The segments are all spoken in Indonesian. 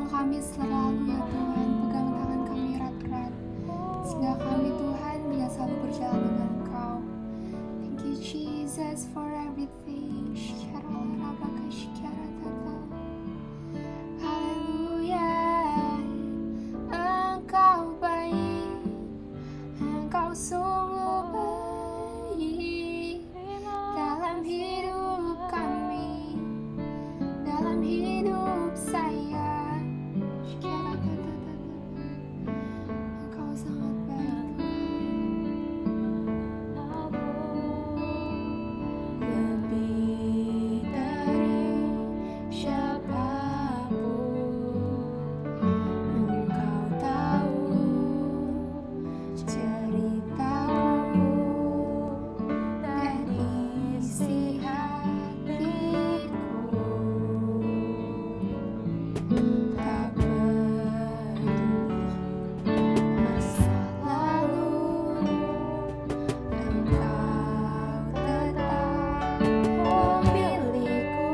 kami selalu ya Tuhan, pegang tangan kami erat-erat, sehingga kami Tuhan bisa selalu berjalan dengan Engkau. Thank you Jesus for everything. Haleluya, Engkau baik, Engkau sungguh baik dalam hidup kami, dalam hidup saya. Engkau sangat baik Tuhan. Lebih dari siapapun, Engkau tahu ceritaku dan isi hatiku. Tak peduli masa lalu, Engkau tetap memilihku.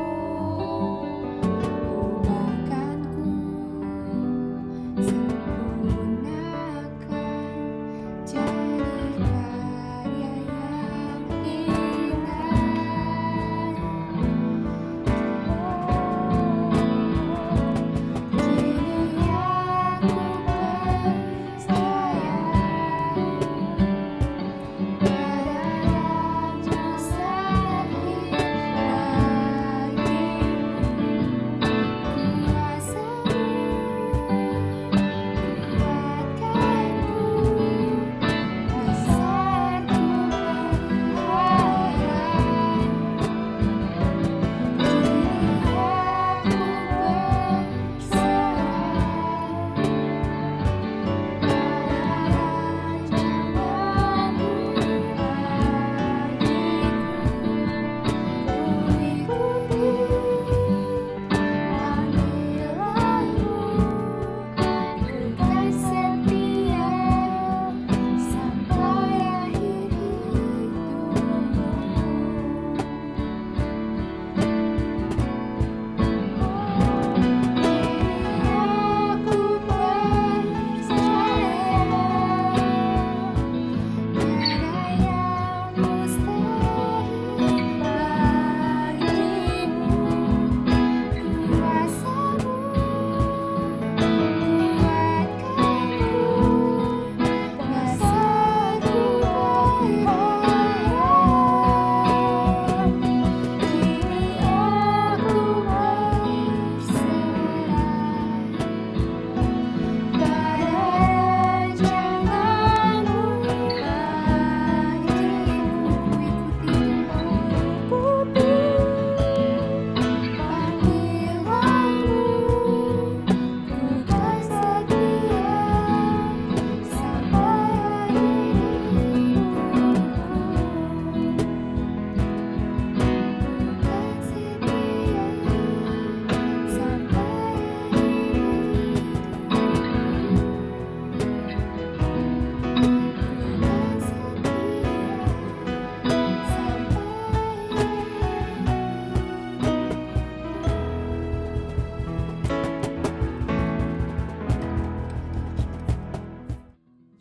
Ubahkanku, sempurnakan, jadi karya yang indah. Kini aku percaya pada Raja Salib bagimu. Kuasamu kuatkanku, dasar ku berharap. Kini aku berserah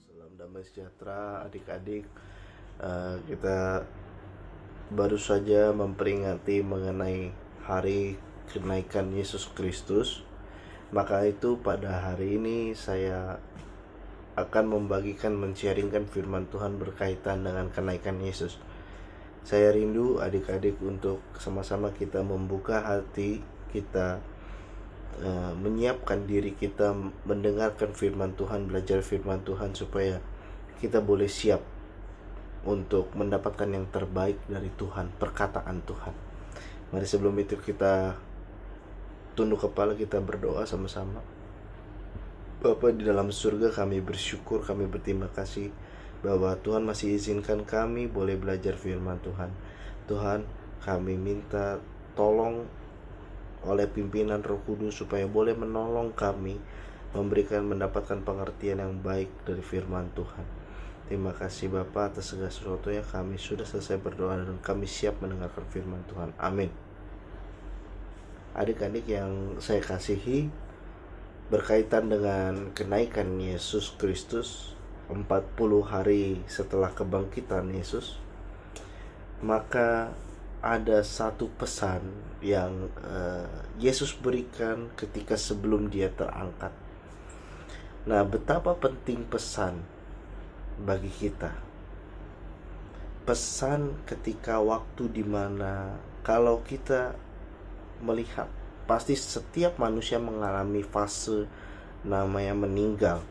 Salam damai sejahtera adik-adik. Kita baru saja memperingati mengenai hari kenaikan Yesus Kristus. Maka itu pada hari ini saya akan men-sharingkan firman Tuhan berkaitan dengan kenaikan Yesus. Saya rindu adik-adik untuk sama-sama kita membuka hati kita, menyiapkan diri kita mendengarkan firman Tuhan, belajar firman Tuhan supaya kita boleh siap untuk mendapatkan yang terbaik dari Tuhan, perkataan Tuhan. Mari sebelum itu kita tunduk kepala, kita berdoa sama-sama. Bapa di dalam surga, kami bersyukur, kami berterima kasih bahwa Tuhan masih izinkan kami boleh belajar firman Tuhan. Tuhan, kami minta tolong oleh pimpinan Roh Kudus supaya boleh menolong kami mendapatkan pengertian yang baik dari firman Tuhan. Terima kasih Bapa atas segala sesuatu yang kami sudah selesai berdoa dan kami siap mendengarkan firman Tuhan. Amin. Adik-adik yang saya kasihi, berkaitan dengan kenaikan Yesus Kristus 40 hari setelah kebangkitan Yesus, maka ada satu pesan yang Yesus berikan ketika sebelum dia terangkat. Nah, betapa penting pesan bagi kita. Pesan ketika waktu dimana kalau kita melihat, pasti setiap manusia mengalami fase namanya meninggal.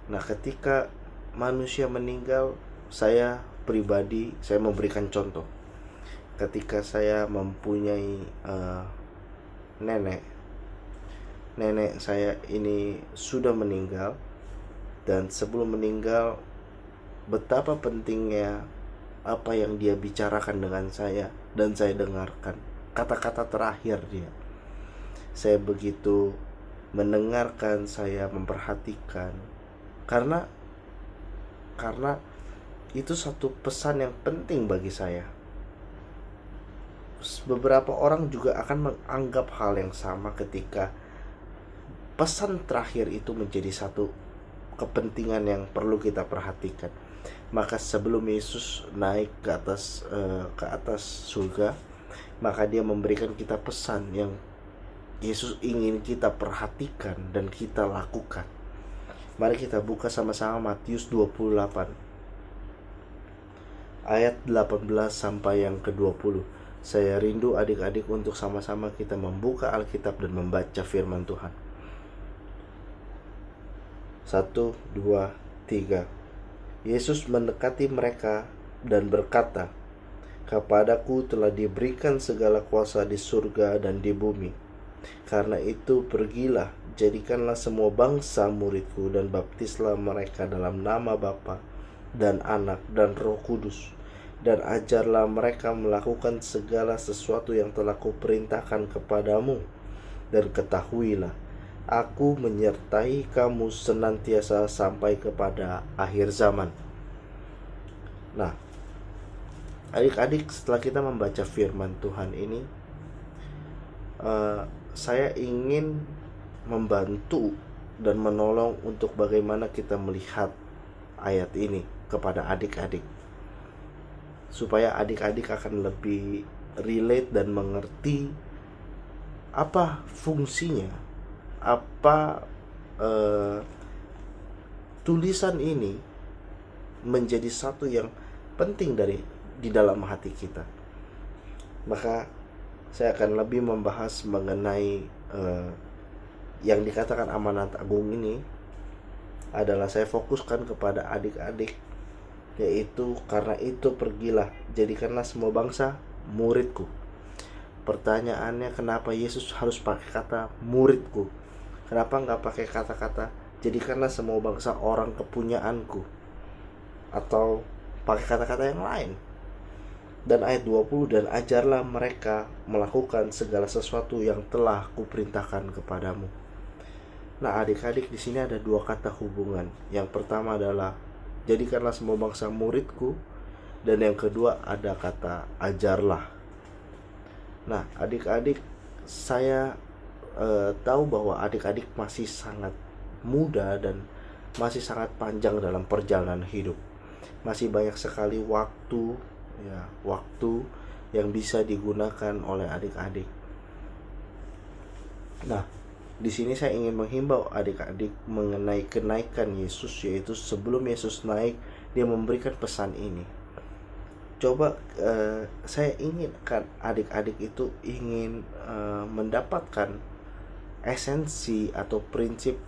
Nah, ketika manusia meninggal, saya pribadi, saya memberikan contoh. Ketika saya mempunyai nenek saya ini sudah meninggal, dan sebelum meninggal, betapa pentingnya apa yang dia bicarakan dengan saya dan saya dengarkan. Kata-kata terakhir dia, saya begitu mendengarkan, saya memperhatikan, karena itu satu pesan yang penting bagi saya. Beberapa orang juga akan menganggap hal yang sama ketika pesan terakhir itu menjadi satu kepentingan yang perlu kita perhatikan. Maka sebelum Yesus naik ke atas surga, maka dia memberikan kita pesan yang Yesus ingin kita perhatikan dan kita lakukan. Mari kita buka sama-sama Matius 28 ayat 18 sampai yang ke-20. Saya rindu adik-adik untuk sama-sama kita membuka Alkitab dan membaca firman Tuhan. 1, 2, 3. Yesus mendekati mereka dan berkata, "Kepadaku telah diberikan segala kuasa di surga dan di bumi. Karena itu pergilah, jadikanlah semua bangsa muridku dan baptislah mereka dalam nama Bapa dan Anak dan Roh Kudus. Dan ajarlah mereka melakukan segala sesuatu yang telah kuperintahkan kepadamu. Dan ketahuilah, Aku menyertai kamu senantiasa sampai kepada akhir zaman." Nah, adik-adik, setelah kita membaca firman Tuhan ini, saya ingin membantu dan menolong untuk bagaimana kita melihat ayat ini kepada adik-adik, supaya adik-adik akan lebih relate dan mengerti apa fungsinya, apa tulisan ini menjadi satu yang penting di dalam hati kita. Maka saya akan lebih membahas mengenai yang dikatakan amanat agung ini adalah saya fokuskan kepada adik-adik, yaitu karena itu pergilah, jadikanlah semua bangsa muridku. Pertanyaannya, kenapa Yesus harus pakai kata muridku? Kenapa nggak pakai kata-kata jadikanlah semua bangsa orang kepunyaanku, atau pakai kata-kata yang lain? Dan ayat 20, dan ajarlah mereka melakukan segala sesuatu yang telah kuperintahkan kepadamu. Nah, adik-adik, di sini ada dua kata hubungan. Yang pertama adalah jadikanlah semua bangsa muridku, dan yang kedua ada kata ajarlah. Nah, adik-adik, saya tahu bahwa adik-adik masih sangat muda dan masih sangat panjang dalam perjalanan hidup. Masih banyak sekali waktu yang bisa digunakan oleh adik-adik. Nah, di sini saya ingin menghimbau adik-adik mengenai kenaikan Yesus, yaitu sebelum Yesus naik, dia memberikan pesan ini. Coba saya inginkan adik-adik itu ingin mendapatkan esensi atau prinsip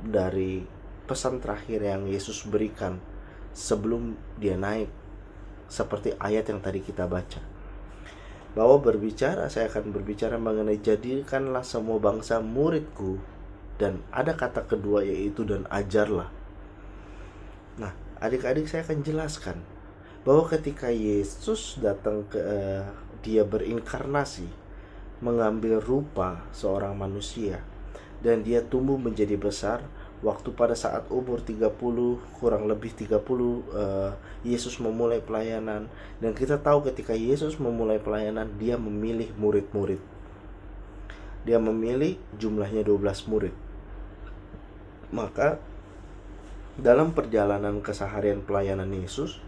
dari pesan terakhir yang Yesus berikan sebelum dia naik, seperti ayat yang tadi kita baca, bahwa saya akan berbicara mengenai jadikanlah semua bangsa muridku, dan ada kata kedua yaitu dan ajarlah. Nah, adik-adik, saya akan jelaskan bahwa ketika Yesus datang dia berinkarnasi, mengambil rupa seorang manusia, dan dia tumbuh menjadi besar. Waktu pada saat umur 30, kurang lebih 30, Yesus memulai pelayanan. Dan kita tahu ketika Yesus memulai pelayanan, dia memilih murid-murid. Dia memilih jumlahnya 12 murid. Maka dalam perjalanan keseharian pelayanan Yesus,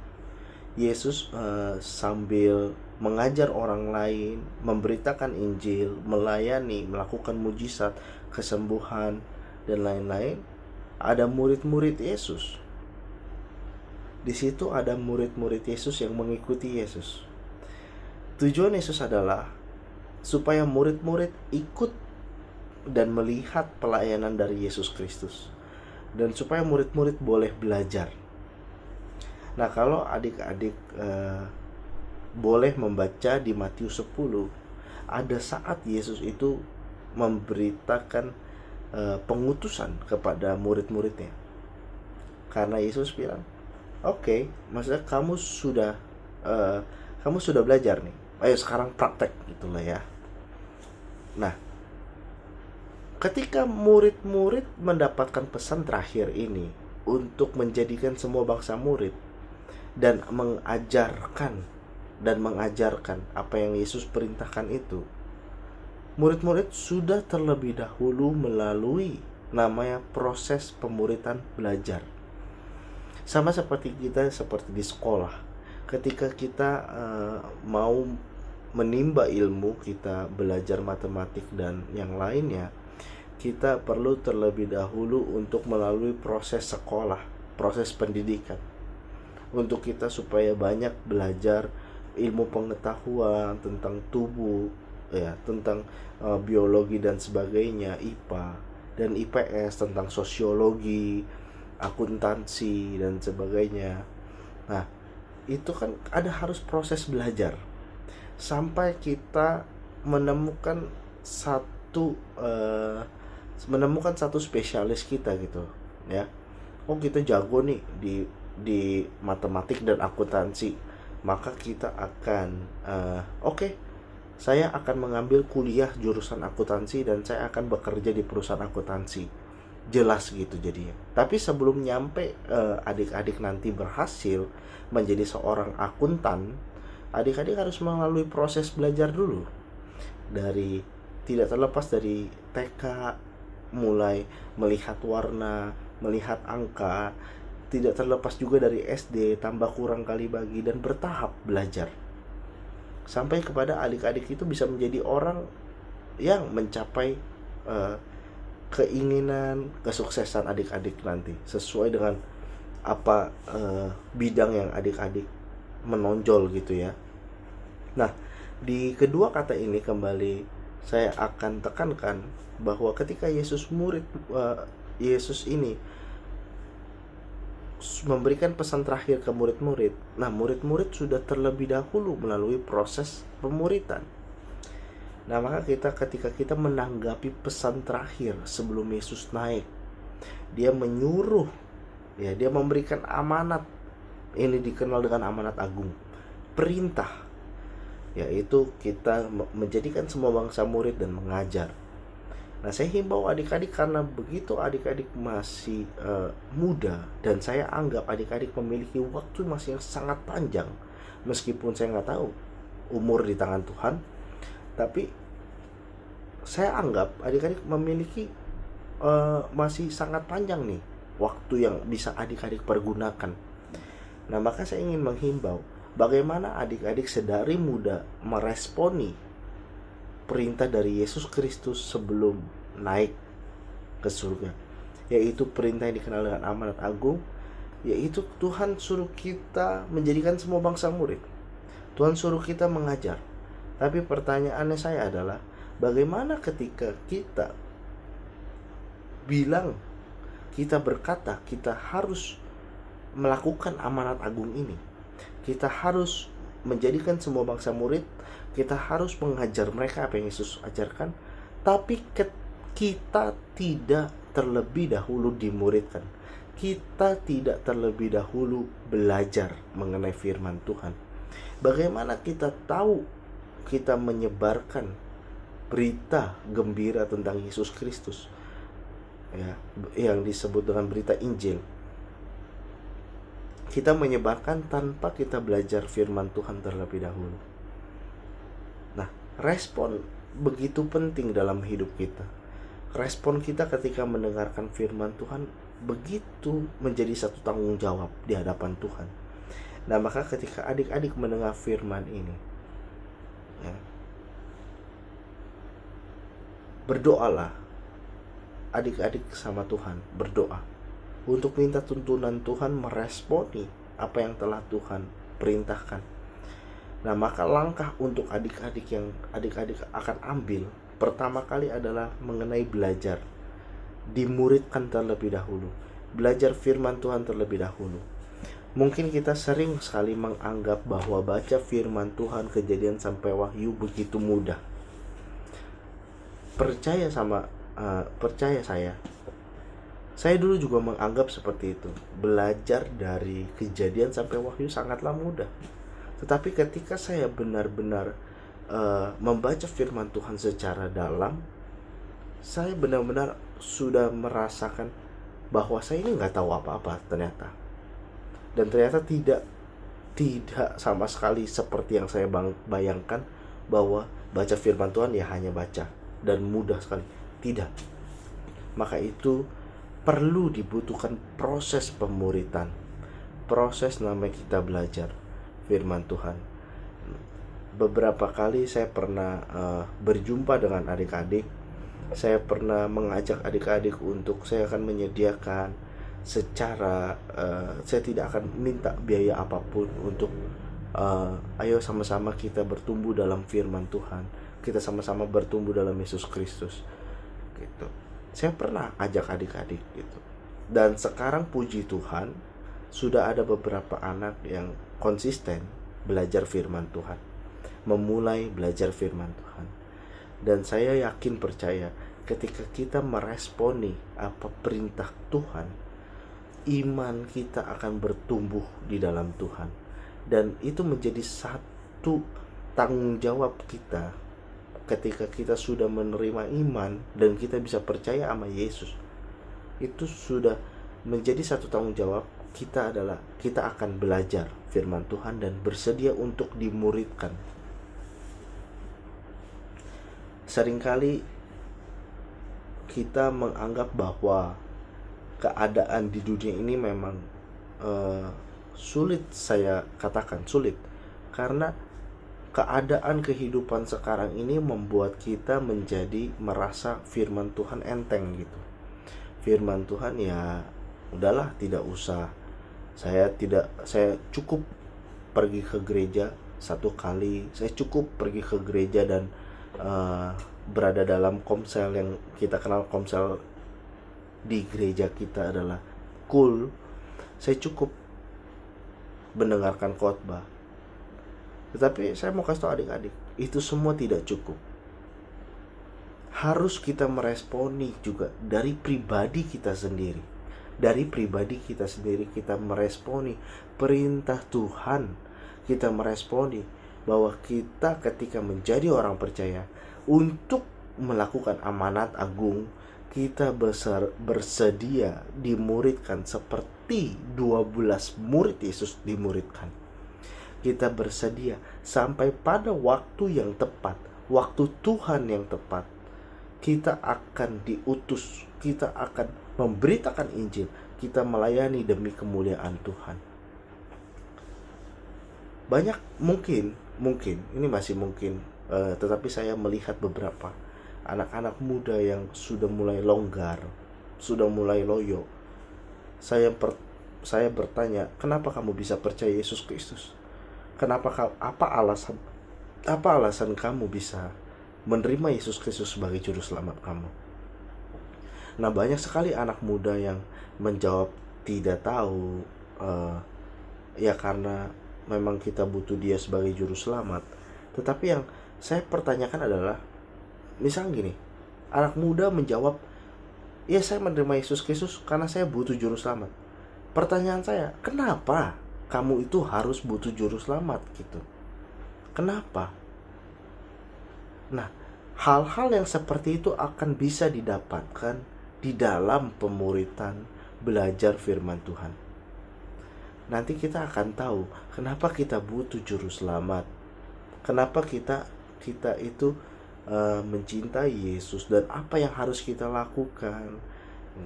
sambil mengajar orang lain, memberitakan Injil, melayani, melakukan mujizat, kesembuhan, dan lain-lain, ada murid-murid Yesus. Di situ ada murid-murid Yesus yang mengikuti Yesus. Tujuan Yesus adalah supaya murid-murid ikut dan melihat pelayanan dari Yesus Kristus, dan supaya murid-murid boleh belajar. Nah, kalau adik-adik boleh membaca di Matius 10, ada saat Yesus itu memberitakan pengutusan kepada murid-muridnya. Karena Yesus bilang, oke, maksudnya kamu sudah belajar nih, ayo sekarang praktek gitulah ya. Nah, ketika murid-murid mendapatkan pesan terakhir ini untuk menjadikan semua bangsa murid dan mengajarkan apa yang Yesus perintahkan itu, murid-murid sudah terlebih dahulu melalui namanya proses pemuritan belajar. Sama seperti di sekolah. Ketika kita mau menimba ilmu, kita belajar matematik dan yang lainnya, kita perlu terlebih dahulu untuk melalui proses sekolah, proses pendidikan, untuk kita supaya banyak belajar ilmu pengetahuan tentang tubuh, ya, tentang biologi dan sebagainya, IPA dan IPS, tentang sosiologi, akuntansi dan sebagainya. Nah, itu kan harus proses belajar sampai kita menemukan satu spesialis kita gitu ya. Oh, kita jago nih di matematik dan akuntansi, maka kita akan saya akan mengambil kuliah jurusan akuntansi dan saya akan bekerja di perusahaan akuntansi. Jelas gitu jadinya. Tapi sebelum nyampe adik-adik nanti berhasil menjadi seorang akuntan, adik-adik harus melalui proses belajar dulu. Tidak terlepas dari TK, mulai melihat warna, melihat angka, tidak terlepas juga dari SD, tambah kurang kali bagi, dan bertahap belajar. Sampai kepada adik-adik itu bisa menjadi orang yang mencapai keinginan, kesuksesan adik-adik nanti sesuai dengan apa bidang yang adik-adik menonjol gitu ya. Nah, di kedua kata ini kembali saya akan tekankan bahwa ketika Yesus ini memberikan pesan terakhir ke murid-murid, nah murid-murid sudah terlebih dahulu melalui proses pemuritan. Nah, maka ketika kita menanggapi pesan terakhir sebelum Yesus naik, dia menyuruh, ya, dia memberikan amanat. Ini dikenal dengan amanat agung, perintah, yaitu kita menjadikan semua bangsa murid dan mengajar. Nah, saya himbau adik-adik, karena begitu adik-adik masih muda, dan saya anggap adik-adik memiliki waktu masih yang sangat panjang, meskipun saya nggak tahu umur di tangan Tuhan, tapi saya anggap adik-adik memiliki masih sangat panjang nih waktu yang bisa adik-adik pergunakan. Nah, maka saya ingin menghimbau bagaimana adik-adik sedari muda meresponi perintah dari Yesus Kristus sebelum naik ke surga, yaitu perintah yang dikenal dengan amanat agung, yaitu Tuhan suruh kita menjadikan semua bangsa murid. Tuhan suruh kita mengajar. Tapi pertanyaannya saya adalah, bagaimana ketika kita berkata kita harus melakukan amanat agung ini, kita harus menjadikan semua bangsa murid, kita harus mengajar mereka apa yang Yesus ajarkan, tapi kita tidak terlebih dahulu dimuridkan, kita tidak terlebih dahulu belajar mengenai firman Tuhan. Bagaimana kita tahu kita menyebarkan berita gembira tentang Yesus Kristus, ya, yang disebut dengan berita Injil? Kita menyebarkan tanpa kita belajar firman Tuhan terlebih dahulu. Nah, respon begitu penting dalam hidup kita. respon kita ketika mendengarkan firman Tuhan begitu menjadi satu tanggung jawab di hadapan Tuhan. Nah, maka ketika adik-adik mendengar firman ini, ya, berdoalah adik-adik sama Tuhan, berdoa untuk minta tuntunan Tuhan meresponi apa yang telah Tuhan perintahkan. Nah, maka langkah untuk adik-adik yang adik-adik akan ambil pertama kali adalah mengenai belajar, dimuridkan terlebih dahulu, belajar firman Tuhan terlebih dahulu. Mungkin kita sering sekali menganggap bahwa baca firman Tuhan Kejadian sampai Wahyu begitu mudah. Percaya saya dulu juga menganggap seperti itu. Belajar dari Kejadian sampai Wahyu sangatlah mudah. Tetapi ketika saya benar-benar membaca firman Tuhan secara dalam, saya benar-benar sudah merasakan bahwa saya ini nggak tahu apa-apa ternyata. Dan ternyata tidak sama sekali seperti yang saya bayangkan, bahwa baca firman Tuhan ya hanya baca dan mudah sekali. Tidak. Maka itu perlu dibutuhkan proses pemuritan, proses namanya kita belajar firman Tuhan. Beberapa kali saya pernah berjumpa dengan adik-adik. Saya pernah mengajak adik-adik untuk saya akan menyediakan secara saya tidak akan minta biaya apapun untuk ayo sama-sama kita bertumbuh dalam firman Tuhan. Kita sama-sama bertumbuh dalam Yesus Kristus. Gitu. Saya pernah ajak adik-adik gitu. Dan sekarang puji Tuhan sudah ada beberapa anak yang konsisten belajar firman Tuhan, memulai belajar firman Tuhan. Dan saya yakin percaya ketika kita meresponi apa perintah Tuhan, iman kita akan bertumbuh di dalam Tuhan. Dan itu menjadi satu tanggung jawab kita ketika kita sudah menerima iman dan kita bisa percaya sama Yesus. Itu sudah menjadi satu tanggung jawab kita, adalah kita akan belajar firman Tuhan dan bersedia untuk dimuridkan. Seringkali kita menganggap bahwa keadaan di dunia ini memang sulit, saya katakan sulit, karena keadaan kehidupan sekarang ini membuat kita menjadi merasa firman Tuhan enteng gitu. Firman Tuhan ya udahlah, tidak usah. Saya cukup pergi ke gereja satu kali. Saya cukup pergi ke gereja dan berada dalam komsel yang kita kenal, komsel di gereja kita adalah cool. Saya cukup mendengarkan khotbah. Tetapi saya mau kasih tahu adik-adik, itu semua tidak cukup. Harus kita meresponi juga dari pribadi kita sendiri. Dari pribadi kita sendiri kita meresponi perintah Tuhan. Kita meresponi bahwa kita ketika menjadi orang percaya untuk melakukan amanat agung, kita bersedia dimuridkan seperti 12 murid Yesus dimuridkan. Kita bersedia sampai pada waktu yang tepat, waktu Tuhan yang tepat, kita akan diutus, kita akan memberitakan Injil, kita melayani demi kemuliaan Tuhan. Banyak mungkin ini masih mungkin, tetapi saya melihat beberapa anak-anak muda yang sudah mulai longgar, sudah mulai loyo. Saya bertanya, kenapa kamu bisa percaya Yesus Kristus? Apa alasan kamu bisa menerima Yesus Kristus sebagai juru selamat kamu? Nah, banyak sekali anak muda yang menjawab tidak tahu, ya karena memang kita butuh dia sebagai juru selamat. Tetapi yang saya pertanyakan adalah, misal gini, anak muda menjawab, ya saya menerima Yesus Kristus karena saya butuh juru selamat. Pertanyaan saya, kenapa kamu itu harus butuh juru selamat gitu? Kenapa? Nah, hal-hal yang seperti itu akan bisa didapatkan di dalam pemuritan belajar firman Tuhan. Nanti kita akan tahu kenapa kita butuh juru selamat. Kenapa kita itu mencintai Yesus dan apa yang harus kita lakukan,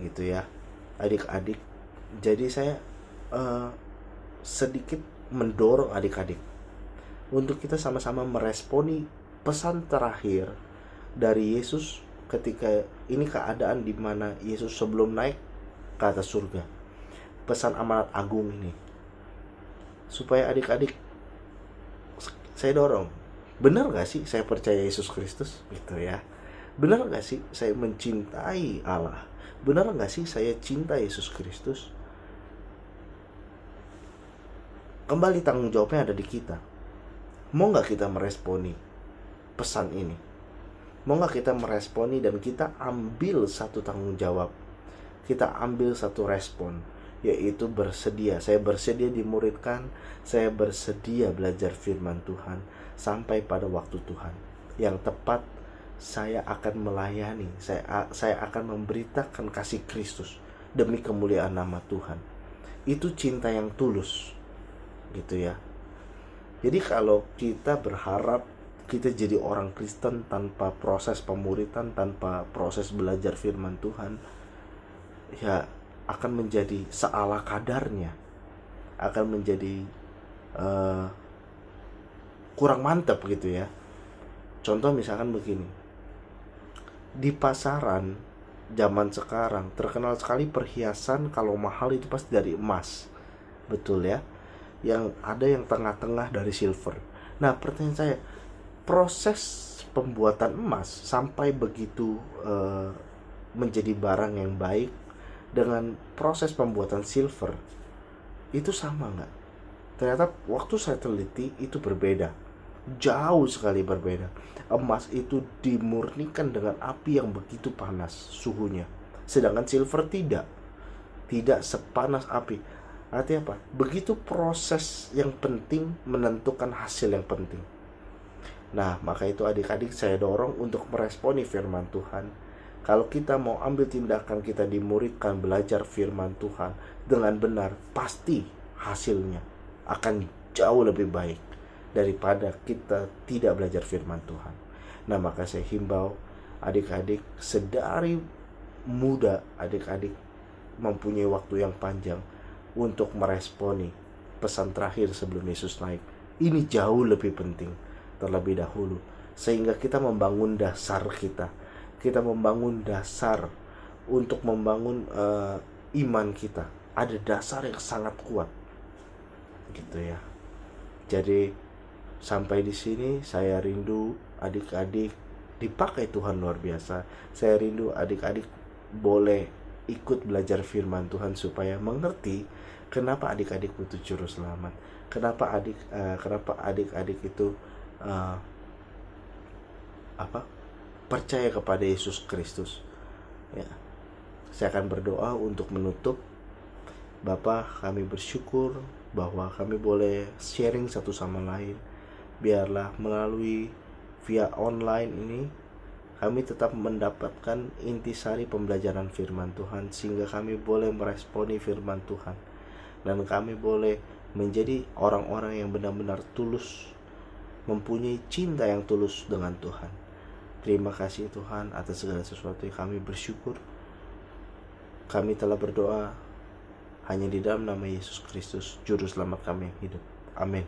gitu ya, adik-adik. Jadi saya sedikit mendorong adik-adik untuk kita sama-sama meresponi pesan terakhir dari Yesus ketika ini keadaan di mana Yesus sebelum naik ke atas surga. Pesan amanat agung ini supaya adik-adik saya dorong, benar gak sih saya percaya Yesus Kristus, gitu ya? Benar gak sih saya mencintai Allah? Benar gak sih saya cinta Yesus Kristus? Kembali tanggung jawabnya ada di kita. Mau gak kita meresponi pesan ini? Mau gak kita meresponi dan kita ambil satu tanggung jawab? Kita ambil satu respon, yaitu bersedia. Saya bersedia dimuridkan, saya bersedia belajar firman Tuhan sampai pada waktu Tuhan yang tepat. Saya akan melayani, saya akan memberitakan kasih Kristus demi kemuliaan nama Tuhan. Itu cinta yang tulus, gitu ya. Jadi kalau kita berharap kita jadi orang Kristen tanpa proses pemuritan, tanpa proses belajar firman Tuhan, ya akan menjadi seala kadarnya, akan menjadi kurang mantap, gitu ya. Contoh misalkan begini, di pasaran zaman sekarang terkenal sekali perhiasan kalau mahal itu pasti dari emas, betul ya, yang ada yang tengah-tengah dari silver. Nah pertanyaan saya, proses pembuatan emas sampai begitu menjadi barang yang baik dengan proses pembuatan silver itu sama nggak? Ternyata waktu saya teliti itu berbeda, jauh sekali berbeda. Emas itu dimurnikan dengan api yang begitu panas suhunya, sedangkan silver tidak sepanas api. Artinya apa? Begitu proses yang penting menentukan hasil yang penting. Nah, maka itu adik-adik saya dorong untuk meresponi firman Tuhan. Kalau kita mau ambil tindakan, kita dimuridkan belajar firman Tuhan dengan benar, pasti hasilnya akan jauh lebih baik daripada kita tidak belajar firman Tuhan. Nah, maka saya himbau adik-adik sedari muda, adik-adik mempunyai waktu yang panjang untuk meresponi pesan terakhir sebelum Yesus naik. Ini jauh lebih penting terlebih dahulu, sehingga kita membangun dasar kita membangun dasar untuk membangun iman kita. Ada dasar yang sangat kuat, gitu ya. Jadi sampai di sini saya rindu adik-adik dipakai Tuhan luar biasa. Saya rindu adik-adik boleh ikut belajar firman Tuhan supaya mengerti kenapa adik-adik butuh juru selamat. Kenapa adik-adik itu percaya kepada Yesus Kristus. Ya. Saya akan berdoa untuk menutup. Bapa, kami bersyukur bahwa kami boleh sharing satu sama lain. Biarlah melalui via online ini kami tetap mendapatkan intisari pembelajaran firman Tuhan, sehingga kami boleh meresponi firman Tuhan, dan kami boleh menjadi orang-orang yang benar-benar tulus, mempunyai cinta yang tulus dengan Tuhan. Terima kasih Tuhan atas segala sesuatu yang kami bersyukur. Kami telah berdoa hanya di dalam nama Yesus Kristus, Juru Selamat kami yang hidup. Amin.